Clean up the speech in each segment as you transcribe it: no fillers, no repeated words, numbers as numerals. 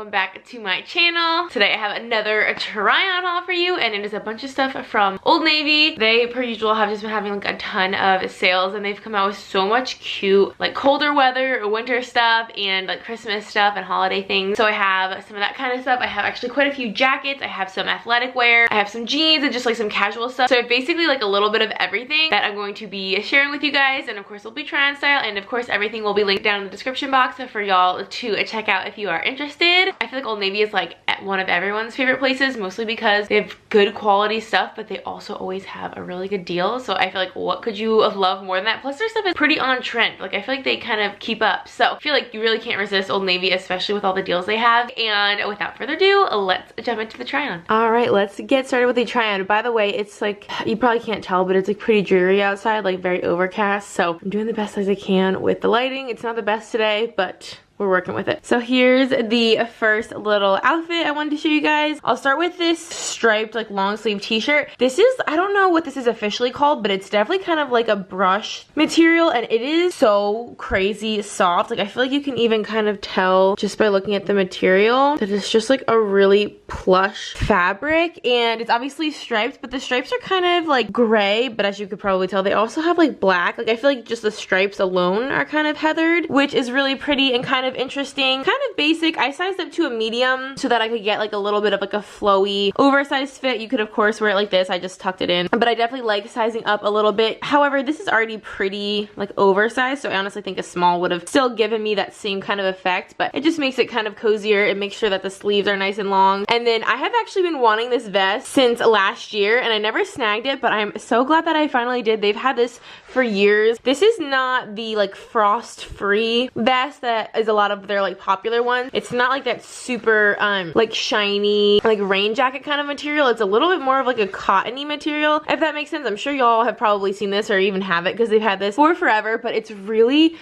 welcome back to my channel. Today I have another try on haul for you, and it is a bunch of stuff from Old Navy. They, per usual, have just been having like a ton of sales, and they've come out with so much cute like colder weather, winter stuff, and like Christmas stuff and holiday things. So I have some of that kind of stuff. I have actually quite a few jackets. I have some athletic wear. I have some jeans and just like some casual stuff. So basically like a little bit of everything that I'm going to be sharing with you guys, and of course it'll be try on style, and of course everything will be linked down in the description box for y'all to check out if you are interested. I feel like Old Navy is like one of everyone's favorite places, mostly because they have good quality stuff, but they also always have a really good deal. So I feel like what could you love more than that? Plus their stuff is pretty on trend. Like I feel like they kind of keep up. So I feel like you really can't resist Old Navy, especially with all the deals they have. And without further ado, let's jump into the try on. All right, let's get started with the try on. By the way, it's like, you probably can't tell, but it's like pretty dreary outside, like very overcast. So I'm doing the best as I can with the lighting. It's not the best today, but we're working with it. So here's the first little outfit I wanted to show you guys. I'll start with this striped like long sleeve t-shirt. This is, I don't know what this is officially called, but it's definitely kind of like a brush material, and it is so crazy soft. Like I feel like you can even kind of tell just by looking at the material that it's just like a really plush fabric, and it's obviously striped, but the stripes are kind of like gray, but as you could probably tell, they also have like black. Like I feel like just the stripes alone are kind of heathered, which is really pretty and kind of interesting, kind of basic. I sized up to a medium so that I could get like a little bit of like a flowy oversized fit. You could of course wear it like this. I just tucked it in, but I definitely like sizing up a little bit. However, this is already pretty like oversized, so I honestly think a small would have still given me that same kind of effect, but it just makes it kind of cozier. It makes sure that the sleeves are nice and long. And then I have actually been wanting this vest since last year, and I never snagged it, but I'm so glad that I finally did. They've had this for years. This is not the like frost-free vest that is a lot of their like popular ones. It's not like that super like shiny like rain jacket kind of material. It's a little bit more of like a cottony material, if that makes sense. I'm sure y'all have probably seen this or even have it because they've had this for forever, but it's really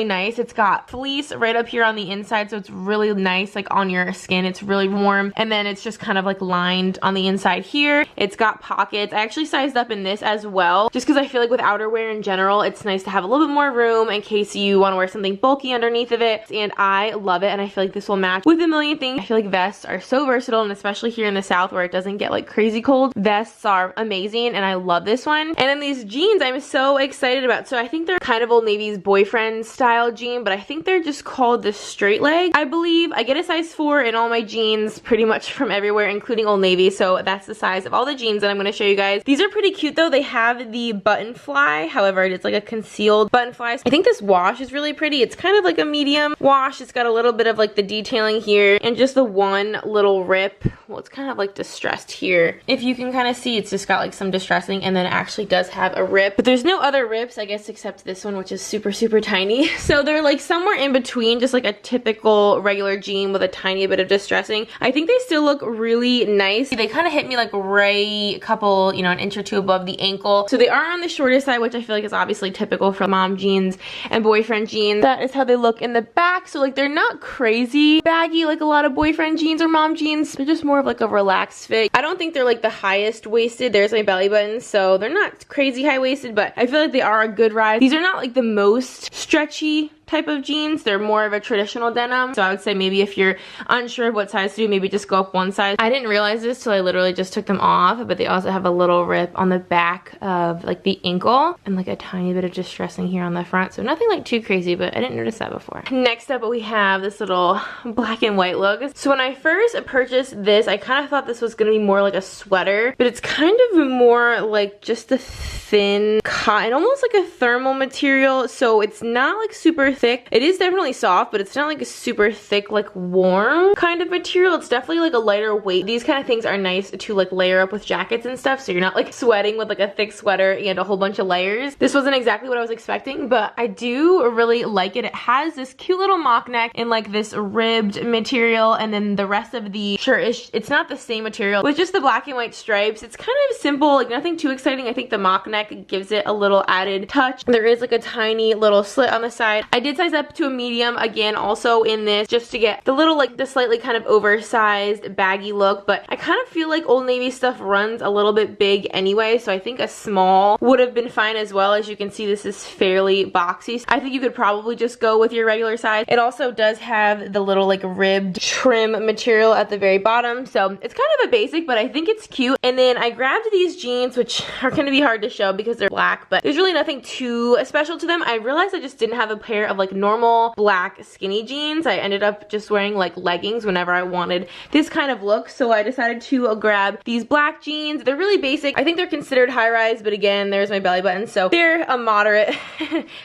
nice. It's got fleece right up here on the inside, so it's really nice like on your skin. It's really warm, and then it's just kind of like lined on the inside here. It's got pockets. I actually sized up in this as well just because I feel like with outerwear in general, it's nice to have a little bit more room in case you want to wear something bulky underneath of it, and I love it, and I feel like this will match with a million things. I feel like vests are so versatile, and especially here in the South where it doesn't get like crazy cold, vests are amazing, and I love this one. And then these jeans I'm so excited about. So I think they're kind of Old Navy's boyfriend style jean, but I think they're just called the straight leg, I believe. I get a size 4 in all my jeans pretty much from everywhere, including Old Navy, so that's the size of all the jeans that I'm going to show you guys. These are pretty cute though. They have the button fly, however it's like a concealed button fly. I think this wash is really pretty. It's kind of like a medium wash. It's got a little bit of like the detailing here and just the one little rip. Well, it's kind of like distressed here. If you can kind of see, it's just got like some distressing, and then it actually does have a rip, but there's no other rips I guess except this one, which is super tiny. So they're like somewhere in between just like a typical regular jean with a tiny bit of distressing. I think they still look really nice. They kind of hit me like right couple, you know, an inch or two above the ankle, so they are on the shorter side, which I feel like is obviously typical for mom jeans and boyfriend jeans. That is how they look in the back. So like they're not crazy baggy like a lot of boyfriend jeans or mom jeans. They're just more of like a relaxed fit. I don't think they're like the highest waisted. There's my belly button, so they're not crazy high waisted, but I feel like they are a good ride. These are not like the most stretchy type of jeans. They're more of a traditional denim, so I would say maybe if you're unsure of what size to do, maybe just go up one size. I didn't realize this till I literally just took them off, but they also have a little rip on the back of like the ankle and like a tiny bit of distressing here on the front, so nothing like too crazy, but I didn't notice that before. Next up we have this little black and white look. So when I first purchased this, I kind of thought this was gonna be more like a sweater, but it's kind of more like just a thin cotton, almost like a thermal material, so it's not like super thick. It is definitely soft, but it's not like a super thick, like warm kind of material. It's definitely like a lighter weight. These kind of things are nice to like layer up with jackets and stuff, so you're not like sweating with like a thick sweater and a whole bunch of layers. This wasn't exactly what I was expecting, but I do really like it. It has this cute little mock neck in like this ribbed material, and then the rest of the shirt is, it's not the same material with just the black and white stripes. It's kind of simple, like nothing too exciting. I think the mock neck gives it a little added touch. There is like a tiny little slit on the side. I did size up to a medium again also in this, just to get the little like the slightly kind of oversized baggy look, but I kind of feel like Old Navy stuff runs a little bit big anyway, so I think a small would have been fine as well. As you can see, this is fairly boxy. I think you could probably just go with your regular size. It also does have the little like ribbed trim material at the very bottom, so it's kind of a basic, but I think it's cute. And then I grabbed these jeans, which are going to be hard to show because they're black, but there's really nothing too special to them. I realized I just didn't have a pair of like normal black skinny jeans. I ended up just wearing like leggings whenever I wanted this kind of look, so I decided to grab these black jeans. They're really basic. I think they're considered high-rise, but again, there's my belly button, so they're a moderate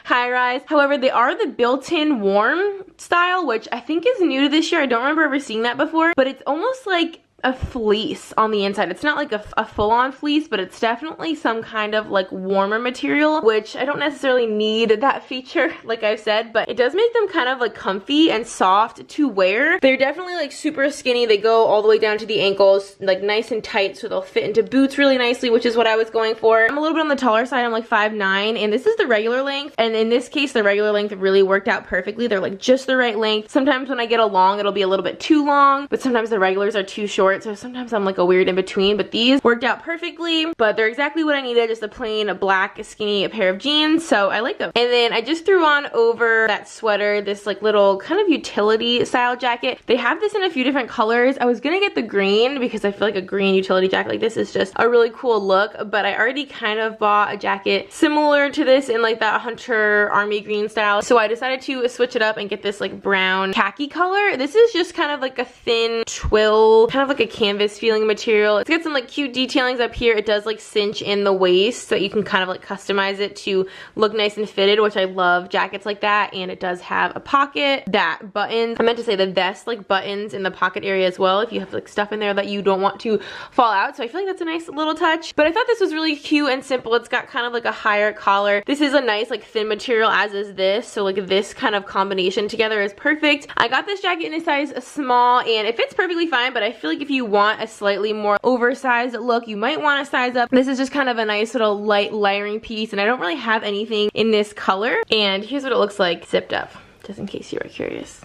high-rise. However, they are the built-in warm style, which I think is new to this year. I don't remember ever seeing that before, but it's almost like a fleece on the inside. It's not like a full-on fleece, but it's definitely some kind of like warmer material, which I don't necessarily need that feature, like I've said, but it does make them kind of like comfy and soft to wear. They're definitely like super skinny. They go all the way down to the ankles, like nice and tight, so they'll fit into boots really nicely, which is what I was going for. I'm a little bit on the taller side. I'm like 5'9", and this is the regular length, and in this case the regular length really worked out perfectly. They're like just the right length. Sometimes when I get a long, it'll be a little bit too long, but sometimes the regulars are too short, so sometimes I'm like a weird in between, but these worked out perfectly. But they're exactly what I needed, just a plain black skinny pair of jeans, so I like them. And then I just threw on over that sweater this like little kind of utility style jacket. They have this in a few different colors. I was gonna get the green because I feel like a green utility jacket like this is just a really cool look, but I already kind of bought a jacket similar to this in like that hunter army green style, so I decided to switch it up and get this like brown khaki color. This is just kind of like a thin twill, kind of like a canvas feeling material. It's got some like cute detailings up here. It does like cinch in the waist so that you can kind of like customize it to look nice and fitted, which I love jackets like that. And it does have a pocket that buttons. I meant to say the vest like buttons in the pocket area as well if you have like stuff in there that you don't want to fall out, so I feel like that's a nice little touch. But I thought this was really cute and simple. It's got kind of like a higher collar. This is a nice like thin material, as is this, so like this kind of combination together is perfect. I got this jacket in a size small and it fits perfectly fine, but I feel like if you want a slightly more oversized look, you might want to size up. This is just kind of a nice little light layering piece, and I don't really have anything in this color. And here's what it looks like zipped up, just in case you are curious.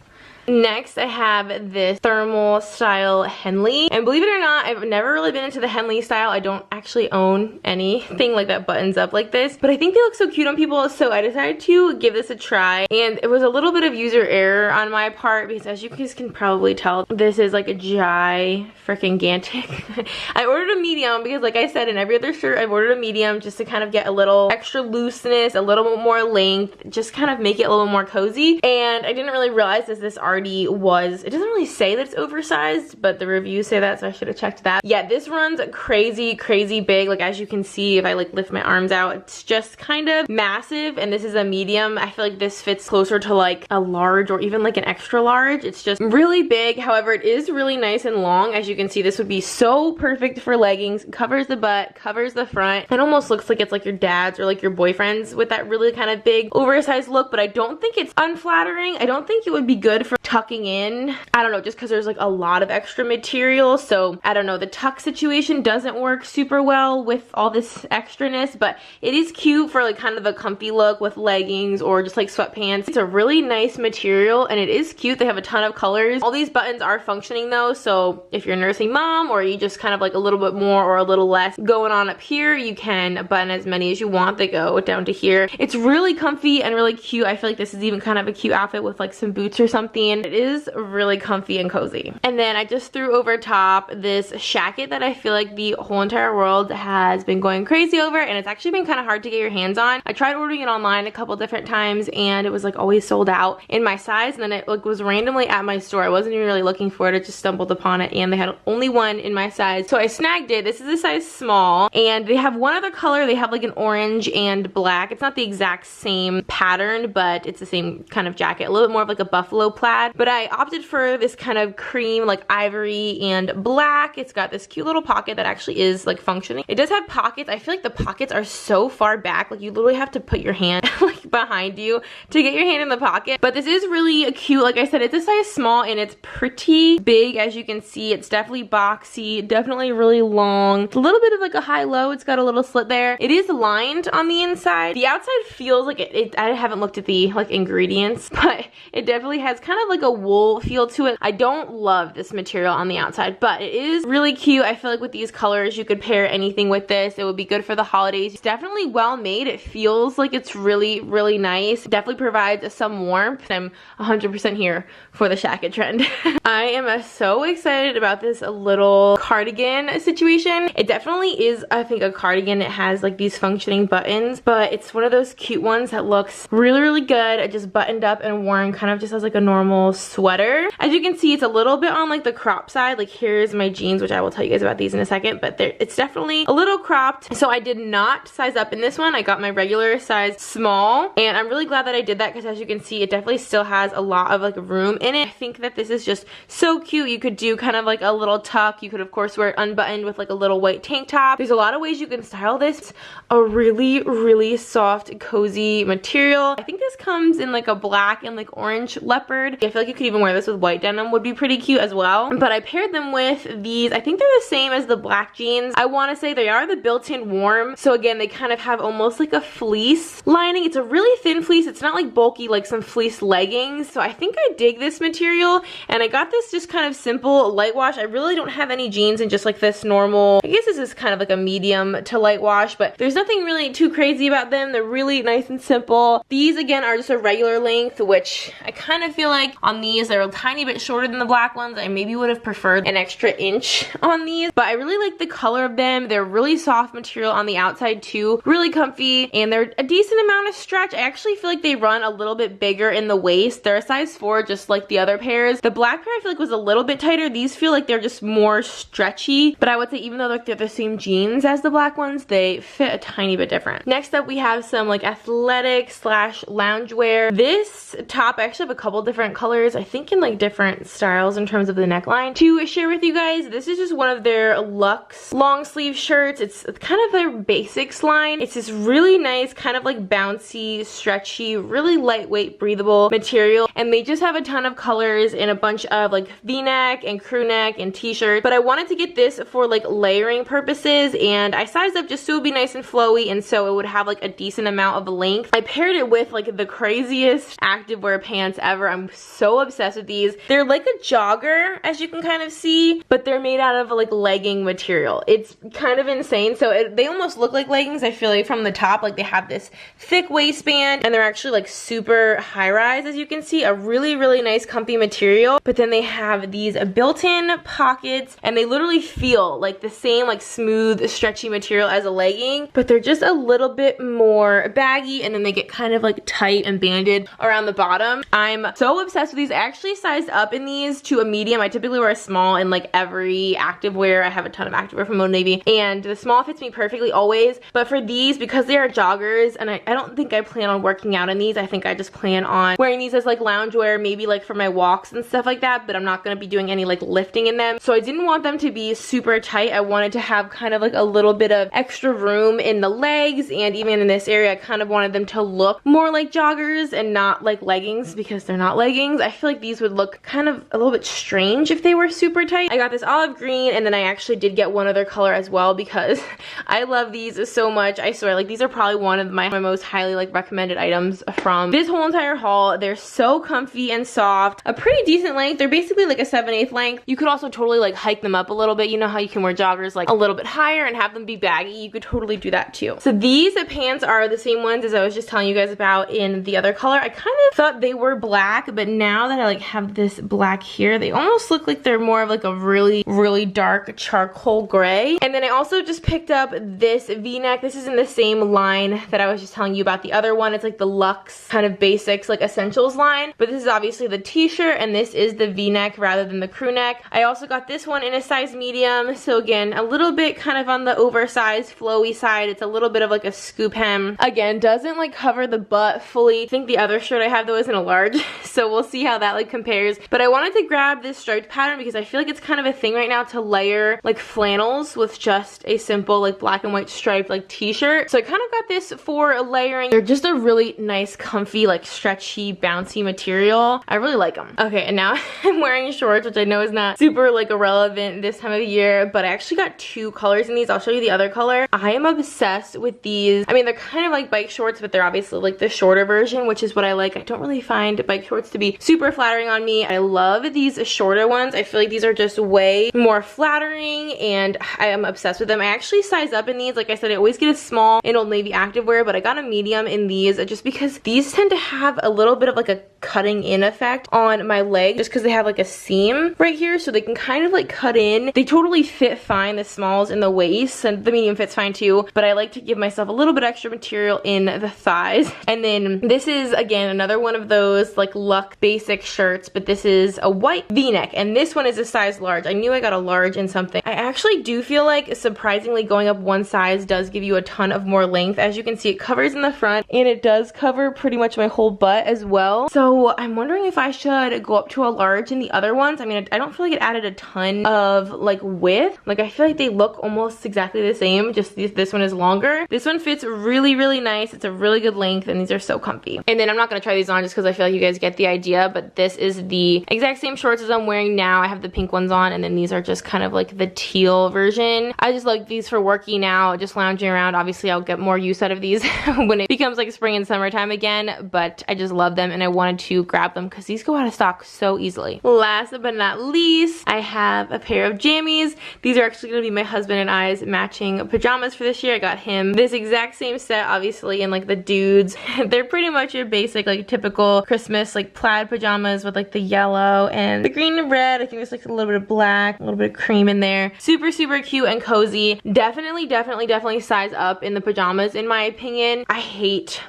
Next, I have this thermal style Henley, and believe it or not, I've never really been into the Henley style. I don't actually own anything like that buttons up like this, but I think they look so cute on people, so I decided to give this a try. And it was a little bit of user error on my part because, as you guys can probably tell, this is like a freaking gantic. I ordered a medium because, like I said, in every other shirt I've ordered a medium just to kind of get a little extra looseness, a little bit more length, just kind of make it a little more cozy. And I didn't really realize this already was, it doesn't really say that it's oversized, but the reviews say that, so I should have checked that. Yeah, this runs crazy big. Like, as you can see, if I like lift my arms out, it's just kind of massive, and this is a medium. I feel like this fits closer to like a large or even like an extra large. It's just really big. However, it is really nice and long. As you can see, this would be so perfect for leggings. Covers the butt, covers the front. It almost looks like it's like your dad's or like your boyfriend's with that really kind of big oversized look, but I don't think it's unflattering. I don't think it would be good for tucking in. I don't know, just because there's like a lot of extra material, so I don't know, the tuck situation doesn't work super well with all this extraness, but it is cute for like kind of a comfy look with leggings or just like sweatpants. It's a really nice material and it is cute. They have a ton of colors. All these buttons are functioning though, so if you're a nursing mom or you just kind of like a little bit more or a little less going on up here, you can button as many as you want. They go down to here. It's really comfy and really cute. I feel like this is even kind of a cute outfit with like some boots or something. It is really comfy and cozy. And then I just threw over top this shacket that I feel like the whole entire world has been going crazy over, and it's actually been kind of hard to get your hands on. I tried ordering it online a couple different times and it was like always sold out in my size, and then it like was randomly at my store. I wasn't even really looking for it. I just stumbled upon it and they had only one in my size, so I snagged it. This is a size small, and they have one other color. They have like an orange and black. It's not the exact same pattern, but it's the same kind of jacket, a little bit more of like a buffalo plaid. had, but I opted for this kind of cream, like ivory and black. It's got this cute little pocket that actually is like functioning. It does have pockets. I feel like the pockets are so far back, like you literally have to put your hand like behind you to get your hand in the pocket. But this is really cute. Like I said, it's a size small and it's pretty big. As you can see, it's definitely boxy, definitely really long. It's a little bit of like a high-low. It's got a little slit there. It is lined on the inside. The outside feels like I haven't looked at the like ingredients, but it definitely has kind of like a wool feel to it. I don't love this material on the outside, but it is really cute. I feel like with these colors, you could pair anything with this. It would be good for the holidays. It's definitely well made. It feels like it's really, really nice. It definitely provides some warmth. I'm 100% here for the shacket trend. I am so excited about this little cardigan situation. It definitely is, I think, a cardigan. It has like these functioning buttons, but it's one of those cute ones that looks really, really good. It just buttoned up and worn kind of just as like a normal sweater. As you can see, it's a little bit on like the crop side. Like here's my jeans, which I will tell you guys about these in a second, but it's definitely a little cropped. So I did not size up in this one. I got my regular size small, and I'm really glad that I did that because as you can see, it definitely still has a lot of like room in it. I think that this is just so cute. You could do kind of like a little tuck. You could of course wear it unbuttoned with like a little white tank top. There's a lot of ways you can style this. It's a really, really soft, cozy material. I think this comes in like a black and like orange leopard. I feel like you could even wear this with white denim, would be pretty cute as well. But I paired them with these. I think they're the same as the black jeans. I want to say they are the built-in warm. So again, they kind of have almost like a fleece lining. It's a really thin fleece. It's not like bulky like some fleece leggings. So I think I dig this material, and I got this just kind of simple light wash. I really don't have any jeans in just like this normal, I guess this is kind of like a medium to light wash, but there's nothing really too crazy about them. They're really nice and simple. These again are just a regular length, which I kind of feel like on these they're a tiny bit shorter than the black ones. I maybe would have preferred an extra inch on these, but I really like the color of them. They're really soft material on the outside too, really comfy, and they're a decent amount of stretch. I actually feel like they run a little bit bigger in the waist. They're a size 4 just like the other pairs. The black pair I feel like was a little bit tighter. These feel like they're just more stretchy, but I would say even though they're the same jeans as the black ones, they fit a tiny bit different. Next up we have some like athletic slash loungewear. This top, I actually have a couple different colors, I think in like different styles in terms of the neckline to share with you guys. This is just one of their luxe long sleeve shirts. It's kind of their basics line. It's this really nice kind of like bouncy, stretchy, really lightweight, breathable material, and they just have a ton of colors in a bunch of like v-neck and crew neck and t-shirts. But I wanted to get this for like layering purposes, and I sized up just so it would be nice and flowy, and so it would have like a decent amount of length. I paired it with like the craziest activewear pants ever. I'm so obsessed with these. They're like a jogger, as you can kind of see, but they're made out of like legging material. It's kind of insane. So they almost look like leggings, I feel like, from the top. Like they have this thick waistband, and they're actually like super high rise, as you can see. A really, really nice comfy material, but then they have these built-in pockets, and they literally feel like the same like smooth, stretchy material as a legging, but they're just a little bit more baggy, and then they get kind of like tight and banded around the bottom. I'm so obsessed with these. I actually sized up in these to a medium. I typically wear a small in like every activewear. I have a ton of activewear from Old Navy, and the small fits me perfectly always. But for these, because they are joggers, and I don't think I plan on working out in these. I think I just plan on wearing these as like loungewear, maybe like for my walks and stuff like that, but I'm not going to be doing any like lifting in them. So I didn't want them to be super tight. I wanted to have kind of like a little bit of extra room in the legs, and even in this area I kind of wanted them to look more like joggers and not like leggings, because they're not leggings. I feel like these would look kind of a little bit strange if they were super tight. I got this olive green, and then I actually did get one other color as well because I love these so much. I swear, like these are probably one of my most highly like recommended items from this whole entire haul. They're so comfy and soft, a pretty decent length. They're basically like a 7/8 length. You could also totally like hike them up a little bit. You know how you can wear joggers like a little bit higher and have them be baggy? You could totally do that too. So these pants are the same ones as I was just telling you guys about in the other color. I kind of thought they were black, but now that I like have this black here, they almost look like they're more of like a really, really dark charcoal gray. And then I also just picked up this v-neck. This is in the same line that I was just telling you about the other one. It's like the luxe kind of basics like essentials line, but this is obviously the t-shirt, and this is the v-neck rather than the crew neck. I also got this one in a size medium, so again a little bit kind of on the oversized flowy side. It's a little bit of like a scoop hem. Again, doesn't like cover the butt fully. I think the other shirt I have though is in a large, so we'll see how that like compares. But I wanted to grab this striped pattern because I feel like it's kind of a thing right now to layer like flannels with just a simple like black and white striped like t-shirt. So I kind of got this for layering. They're just a really nice, comfy, like stretchy, bouncy material. I really like them. Okay, and now I'm wearing shorts, which I know is not super like irrelevant this time of year, but I actually got 2 colors in these. I'll show you the other color. I am obsessed with these. I mean, they're kind of like bike shorts, but they're obviously like the shorter version, which is what I like. I don't really find bike shorts to be super flattering on me. I love these shorter ones. I feel like these are just way more flattering and I am obsessed with them. I actually size up in these. Like I said, I always get a small in Old Navy activewear, but I got a medium in these just because these tend to have a little bit of like a cutting in effect on my leg just because they have like a seam right here, so they can kind of like cut in. They totally fit fine, the smalls in the waist, and the medium fits fine too, but I like to give myself a little bit extra material in the thighs. And then this is again another one of those like Luck basic shirts, but this is a white v-neck, and this one is a size large. I knew I got a large in something. I actually do feel like surprisingly going up one size does give you a ton of more length. As you can see, it covers in the front and it does cover pretty much my whole butt as well. So I'm wondering if I should go up to a large in the other ones. I mean, I don't feel like it added a ton of like width. Like I feel like they look almost exactly the same, just this one is longer. This one fits really, really nice. It's a really good length and these are so comfy. And then I'm not gonna try these on just because I feel like you guys get the idea, but this is the exact same shorts as I'm wearing now. I have the pink ones on, and then these are just kind of like the teal version. I just like these for working out, just lounging around. Obviously I'll get more use out of these when it becomes like spring and summertime again, but I just love them and I wanted to grab them because these go out of stock so easily. Last but not least, I have a pair of jammies. These are actually gonna be my husband and I's matching pajamas for this year. I got him this exact same set, obviously, in like the dudes. They're pretty much your basic like typical Christmas like plaid pajamas with like the yellow and the green and red. I think there's like a little bit of black, a little bit of cream in there. Super, super cute and cozy. Definitely size up in the pajamas in my opinion. I hate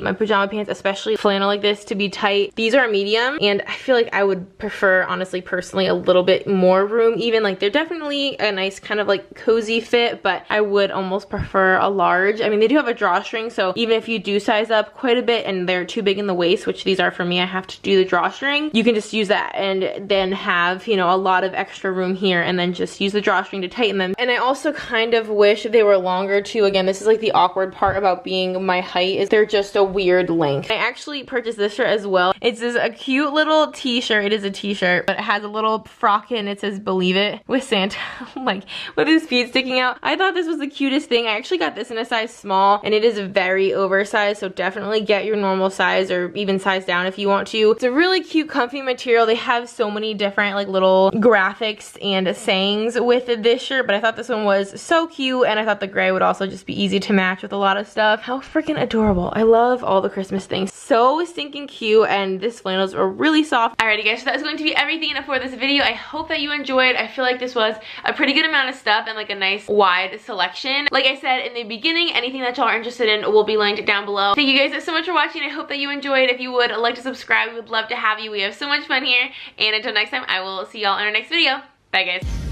my pajama pants, especially flannel like this, to be tight. These are a medium, and I feel like I would prefer, honestly, personally, a little bit more room. Even like they're definitely a nice kind of like cozy fit, but I would almost prefer a large. I mean, they do have a drawstring, so even if you do size up quite a bit and they're too big in the waist, which these are for me, I have to do the drawstring, you can just use that and then have, you know, a lot of extra room here and then just use the drawstring to tighten them. And I also kind of wish they were longer too. Again, this is like the awkward part about being my height, is they're just a weird length. I actually purchased this shirt as well. It's just a cute little t-shirt. It is a t-shirt, but it has a little frock in. It says "Believe It" with Santa, like with his feet sticking out. I thought this was the cutest thing. I actually got this in a size small, and it is very oversized, so definitely get your normal size or even size down if you want to. It's a really cute, comfy material. They have so many different like little graphics and sayings with this shirt, but I thought this one was so cute, and I thought the gray would also just be easy to match with a lot of stuff. How freaking adorable. I love all the Christmas things. So stinking cute, and this flannels are really soft. Alrighty guys, so that's going to be everything for this video. I hope that you enjoyed. I feel like this was a pretty good amount of stuff and like a nice wide selection. Like I said in the beginning, anything that y'all are interested in will be linked down below. Thank you guys so much for watching. I hope that you enjoyed. If you would like to subscribe, we would love to have you. We have so much fun here, and until next time, I will see y'all in our next video. Bye guys.